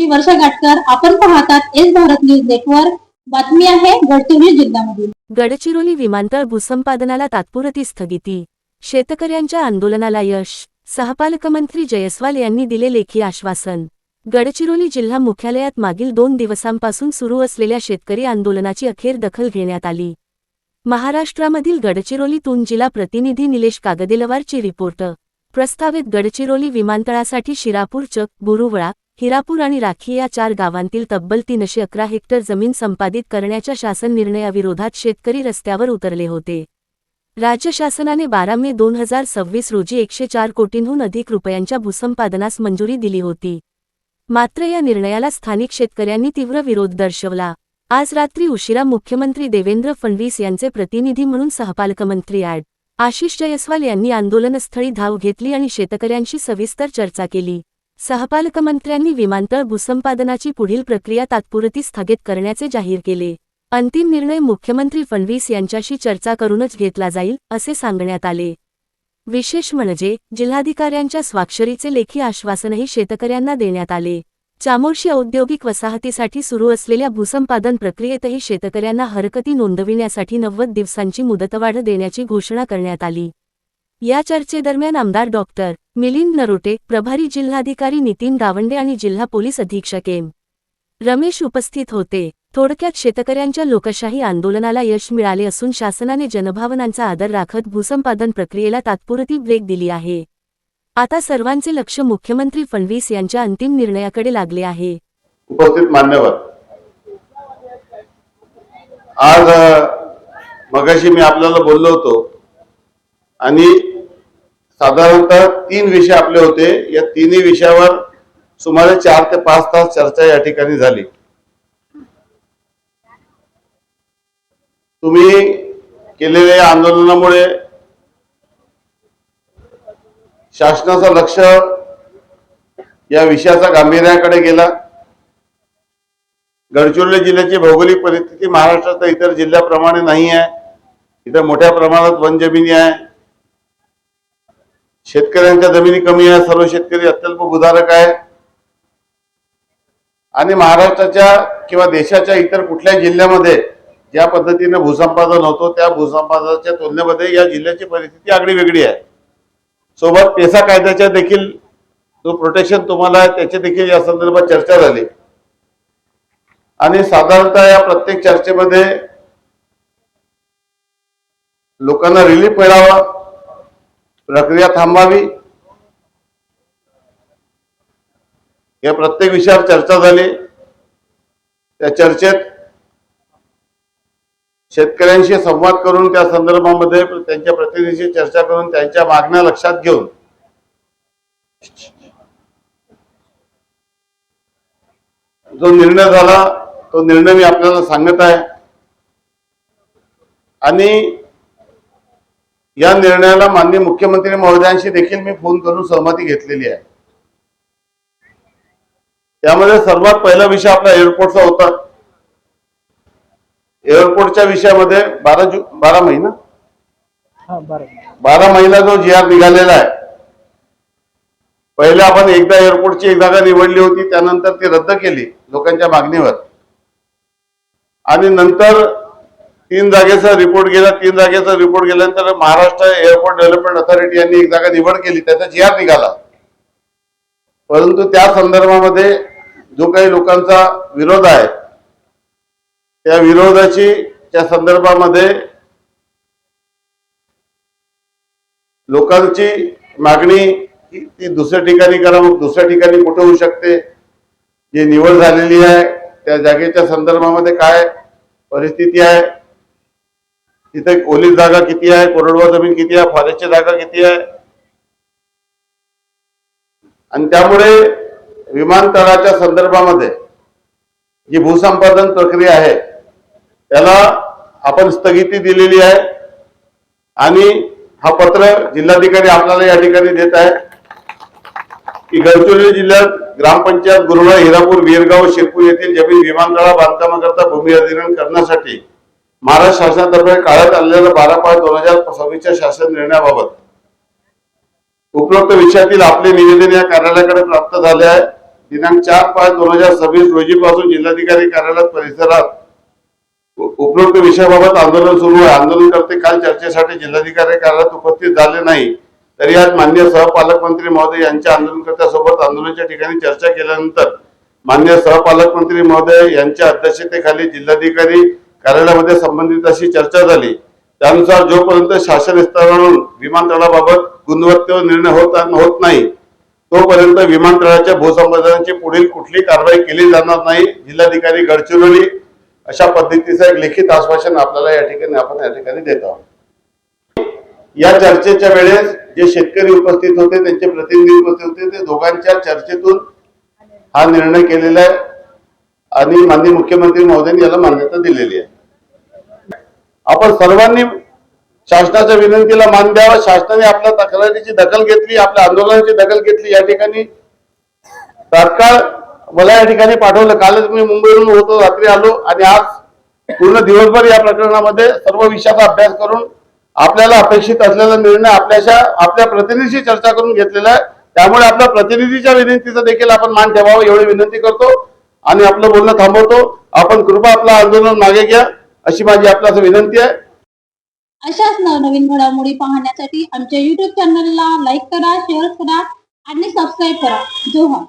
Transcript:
मी वर्षा गाटकर. आपण पाहतात S Bharat news network. बातमी आहे गडचिरोली जिल्ह्यामधील. गडचिरोली विमानतळ भूसंपादनाला तात्पुरती स्थगिती. शेतकऱ्यांच्या आंदोलनाला यश. सहपालकमंत्री जयस्वाल यांनी दिले लेखी आश्वासन. गडचिरोली जिल्हा मुख्यालयात मागील 2 दिवसांपासून सुरू असलेल्या शेतकरी आंदोलनाची अखेर दखल घेण्यात आली. महाराष्ट्रामधील गडचिरोलीतून जिल्हा प्रतिनिधी निलेश कागदेलवारची रिपोर्ट. प्रस्तावित गडचिरोली विमानतळासाठी शिरापूर चक, बुरुवळा, हिरापूर आणि राखी या 4 गावांतील तब्बल 311 हेक्टर जमीन संपादित करण्याच्या शासन निर्णयाविरोधात शेतकरी रस्त्यावर उतरले होते. राज्य शासनाने 12 मे 2026 रोजी 104 कोटींहून अधिक रुपयांच्या भूसंपादनास मंजुरी दिली होती. मात्र या निर्णयाला स्थानिक शेतकऱ्यांनी तीव्र विरोध दर्शवला. आज रात्री उशिरा मुख्यमंत्री देवेंद्र फडणवीस यांचे प्रतिनिधी म्हणून सहपालकमंत्री आशिष जयस्वाल यांनी आंदोलनस्थळी धाव घेतली आणि शेतकऱ्यांशी सविस्तर चर्चा केली. सहपालकमंत्र्यांनी विमानतळ भूसंपादनाची पुढील प्रक्रिया तात्पुरती स्थगित करण्याचे जाहीर केले. अंतिम निर्णय मुख्यमंत्री फडणवीस यांच्याशी चर्चा करूनच घेतला जाईल, असे सांगण्यात आले. विशेष म्हणजे जिल्हाधिकाऱ्यांच्या स्वाक्षरीचे लेखी आश्वासनही शेतकऱ्यांना देण्यात आले. चामोर्शी औद्योगिक वसाहतीसाठी सुरू असलेल्या भूसंपादन प्रक्रियेतही शेतकऱ्यांना हरकती नोंदविण्यासाठी 90 दिवसांची मुदतवाढ देण्याची घोषणा करण्यात आली. या चर्चेदरम्यान आमदार डॉक्टर मिलिंद नरोटे, प्रभारी जिल्हाधिकारी नितीन गावंडे आणि जिल्हा पोलीस अधीक्षक एम. रमेश उपस्थित होते. थोडक्यात शेतकऱ्यांच्या लोकशाही आंदोलनाला यश मिळाले असून शासनाने जनभावनांचा आदर राखत भूसंपादन प्रक्रियेला तात्पुरती ब्रेक दिली आहे. आता सर्वांचे लक्ष मुख्यमंत्री फडणवीस यांच्या अंतिम निर्णयाकडे लागले आहे. उपस्थित मान्यवर, आज मगाशी मी आपल्याला बोललो होतो आणि साधारणतः 3 विषय आपले होते. या 3ही विषयावर सुमारे 4 ते 5 तास चर्चा या ठिकाणी झाली. तुम्ही केलेल्या आंदोलनामुळे शासनाचं लक्ष या विषयाचा गांभीर्याकडे गेला. गडचिरोली जिल्ह्याची भौगोलिक परिस्थिती महाराष्ट्राच्या इतर जिल्ह्याप्रमाणे नाही आहे. इथं मोठ्या प्रमाणात वन जमिनी आहे. शेतकऱ्यांच्या जमिनी कमी आहे. सर्व शेतकरी अत्यल्प भूधारक आहे. आणि महाराष्ट्राच्या किंवा देशाच्या इतर कुठल्याही जिल्ह्यामध्ये ज्या पद्धतीने भूसंपादन होतो त्या भूसंपादनाच्या तुलनेमध्ये या जिल्ह्याची परिस्थिती आगळी वेगळी आहे. सोबत पेसा कायद्याच्या देखील जो प्रोटेक्शन तुम्हाला आहे त्याची देखील या संदर्भात चर्चा झाली. आणि साधारणतः या प्रत्येक चर्चेमध्ये लोकांना रिलीफ मिळावा, प्रक्रिया थांबावी, या प्रत्येक विषयावर चर्चा झाली. त्या चर्चेत शेतकऱ्यांशी संवाद करून त्या संदर्भामध्ये त्यांच्या प्रतिनिधीशी चर्चा करून त्यांच्या मागण्या लक्षात घेऊन जो निर्णय झाला तो निर्णय मी आपल्याला सांगत आहे. आणि या निर्णयाला माननीय मुख्यमंत्री महोदयांशी देखील मी फोन करून सहमती घेतलेली आहे. त्यामध्ये सर्वात पहिला विषय आपला एअरपोर्टचा होता. एअरपोर्टच्या विषयामध्ये 12 महिना जो GR निघालेला आहे. पहिले आपण एकदा एअरपोर्टची एक जागा निवडली होती, त्यानंतर ती रद्द केली लोकांच्या मागणीवर. आणि नंतर 3 जागेचा रिपोर्ट गेला. 3 जागेचा रिपोर्ट गेल्यानंतर महाराष्ट्र एअरपोर्ट डेव्हलपमेंट अथॉरिटी यांनी एक जागा निवड केली, त्याचा GR निघाला. परंतु त्या संदर्भामध्ये जो काही लोकांचा विरोध आहे त्या विरोधाच्या संदर्भामध्ये लोकांची मागणी ती दुसऱ्या ठिकाणी करा. मग दुसऱ्या ठिकाणी कुठे होऊ शकते, जी निवड झालेली आहे त्या जागेच्या संदर्भामध्ये काय परिस्थिती आहे, तिथे ओली जागा किती आहे, कोरडवाहू जमीन किती आहे, फॉरेस्टची जागा किती आहे. आणि त्यामुळे विमानतळाच्या संदर्भामध्ये जी भूसंपादन प्रक्रिया आहे त्याला आपण स्थगिती दिलेली आहे. आणि हा पत्र जिल्हाधिकारी आपल्याला या ठिकाणी देत आहे की गडचिरोली जिल्ह्यात ग्रामपंचायत गुरुळा, हिरापूर, वीरगाव, शिरपूर येथील जमीन विमानतळा बांधकामाकरता भूमी अधिग्रहण करण्यासाठी महाराष्ट्र शासनातर्फे काढण्यात आलेल्या 12/5/2026च्या शासन निर्णयाबाबत उपरोक्त विषयातील आपले निवेदन या कार्यालयाकडे प्राप्त झाले आहे. दिनांक 4/5/2026 रोजीपासून जिल्हाधिकारी कार्यालय परिसरात उपरोक्त विषयाबाबत आंदोलन सुरू आहे. आंदोलनकर्ते काल चर्चेसाठी जिल्हाधिकारी कार्यालयात उपस्थित झाले नाही, तरी आज माननीय सहपालकमंत्री महोदय यांच्या आंदोलनकर्त्यांसोबत आंदोलनाच्या ठिकाणी चर्चा केल्यानंतर माननीय सहपालकमंत्री महोदय यांच्या अध्यक्षतेखाली जिल्हाधिकारी कार्यालयामध्ये संबंधितांशी चर्चा झाली. त्यानुसार जोपर्यंत शासन स्तरावरून विमानतळाबाबत गुणवत्तेवर निर्णय होत नाही तोपर्यंत विमानतळाच्या भूसंपादनाची पुढील कुठली कारवाई केली जाणार नाही. जिल्हाधिकारी गडचिरोली अशा पद्धतीचं एक लिखित आश्वासन आपल्याला या ठिकाणी देत आहोत. या चर्चेच्या वेळेस जे शेतकरी उपस्थित होते, त्यांचे प्रतिनिधी उपस्थित होते, ते दोघांच्या चर्चेतून हा निर्णय केलेला आहे आणि माननीय मुख्यमंत्री महोदयांनी याला मान्यता दिलेली आहे. आपण सर्वांनी शासनाच्या विनंतीला मान द्यावा. शासनाने आपल्या तक्रारीची दखल घेतली, आपल्या आंदोलनाची दखल घेतली. या ठिकाणी तात्काळ मला या ठिकाणी पाठवलं. कालच मी मुंबईवरून होतो, रात्री आलो आणि आज पूर्ण दिवसभर या प्रकरणामध्ये सर्व विषयाचा अभ्यास करून आपल्याला अपेक्षित असलेला निर्णय आपल्या प्रतिनिधीशी चर्चा करून घेतलेला आहे. त्यामुळे आपल्या प्रतिनिधीच्या विनंतीचा देखील आपण मान ठेवावं एवढी विनंती करतो आणि आपलं बोलणं थांबवतो. आपण कृपा आपलं आंदोलन मागे घ्या अशी माझी आपल्याला विनंती आहे. अशाच नवनवीन घडामोडी पाहण्यासाठी आमच्या YouTube चॅनलला लाईक करा, शेअर करा आणि सबस्क्राईब करा. जोहार.